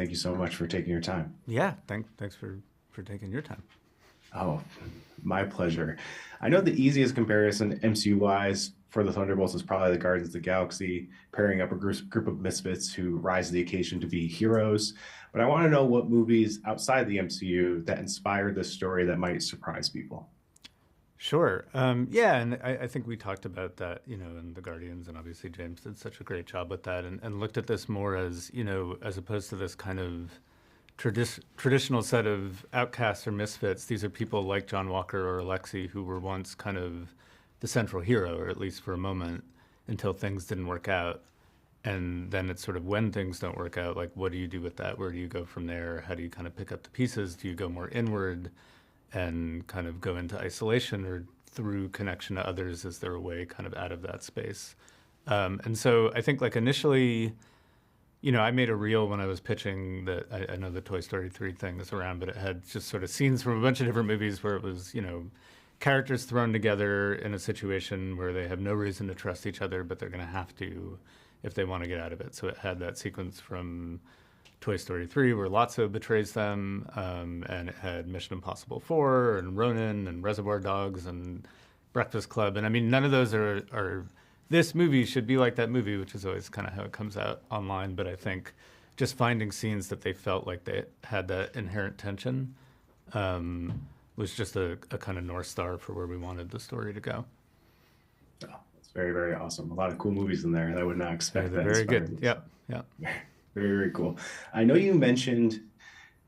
thank you so much for taking your time. Yeah, thanks for taking your time. Oh, my pleasure. I know the easiest comparison MCU-wise for the Thunderbolts is probably the Guardians of the Galaxy, pairing up a group of misfits who rise to the occasion to be heroes. But I want to know what movies outside the MCU that inspired this story that might surprise people. Sure. Yeah, and I think we talked about that, in the Guardians, and obviously James did such a great job with that, and looked at this more as, as opposed to this kind of traditional set of outcasts or misfits. These are people like John Walker or Alexei who were once kind of the central hero, or at least for a moment, until things didn't work out. And then it's sort of when things don't work out, like, what do you do with that? Where do you go from there? How do you kind of pick up the pieces? Do you go more inward and kind of go into isolation, or through connection to others? Is there a way kind of out of that space? And so I think, like, initially, I made a reel when I was pitching that I know the Toy Story 3 thing is around, but it had just sort of scenes from a bunch of different movies where it was, characters thrown together in a situation where they have no reason to trust each other, but they're going to have to if they want to get out of it. So it had that sequence from Toy Story 3 where Lotso betrays them, and it had Mission Impossible 4 and Ronin and Reservoir Dogs and Breakfast Club. And I mean, none of those are this movie should be like that movie, which is always kind of how it comes out online. But I think just finding scenes that they felt like they had that inherent tension was just a kind of North Star for where we wanted the story to go. Oh, that's very, very awesome. A lot of cool movies in there, and I would not expect that. Very good. Yeah. Very, very cool. I know you mentioned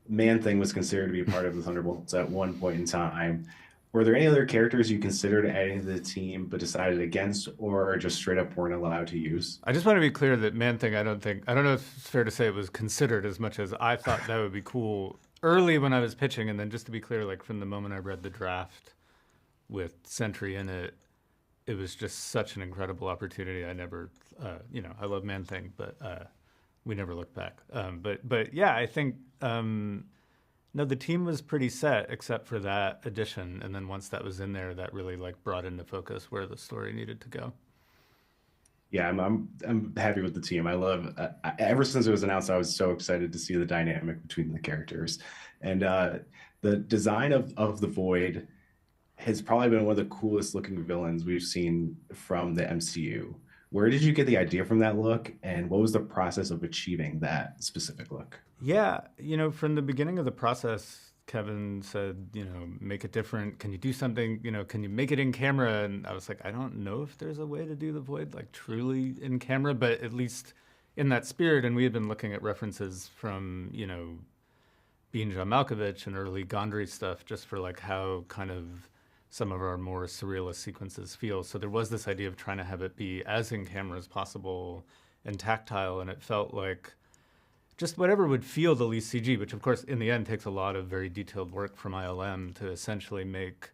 Man-Thing was considered to be a part of the Thunderbolts at one point in time. Were there any other characters you considered adding to the team but decided against, or just straight up weren't allowed to use? I just want to be clear that Man-Thing, I don't know if it's fair to say it was considered as much as I thought that would be cool early when I was pitching. And then just to be clear, like, from the moment I read the draft with Sentry in it, it was just such an incredible opportunity. I never, I love Man-Thing, but we never looked back. But yeah, I think, no, the team was pretty set except for that addition. And then once that was in there, that really, like, brought into focus where the story needed to go. Yeah, I'm happy with the team. I love ever since it was announced, I was so excited to see the dynamic between the characters, and the design of the Void has probably been one of the coolest looking villains we've seen from the MCU. Where did you get the idea from that look, and what was the process of achieving that specific look? Yeah, from the beginning of the process, Kevin said, make it different. Can you do something, can you make it in camera? And I was like, I don't know if there's a way to do the Void, like, truly in camera, but at least in that spirit. And we had been looking at references from, Being John Malkovich and early Gondry stuff, just for, like, how kind of some of our more surrealist sequences feel. So there was this idea of trying to have it be as in camera as possible and tactile. And it felt like just whatever would feel the least CG, which of course in the end takes a lot of very detailed work from ILM to essentially make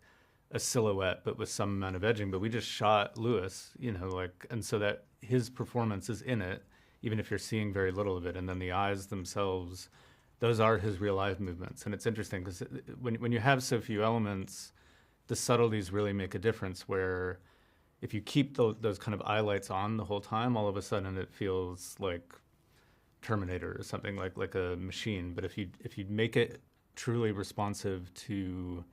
a silhouette, but with some amount of edging. But we just shot Lewis, and so that his performance is in it, even if you're seeing very little of it. And then the eyes themselves, those are his real eye movements. And it's interesting because when you have so few elements, the subtleties really make a difference, where if you keep those kind of eye lights on the whole time, all of a sudden it feels like Terminator or something, like a machine. But if you make it truly responsive to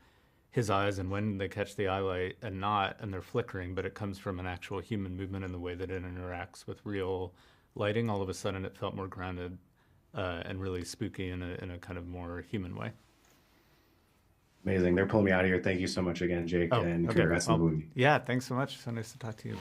his eyes and when they catch the eye light and they're flickering, but it comes from an actual human movement in the way that it interacts with real lighting, all of a sudden it felt more grounded and really spooky in a kind of more human way. Amazing. They're pulling me out of here. Thank you so much again, Jake, and congrats on the movie. Yeah, thanks so much. So nice to talk to you.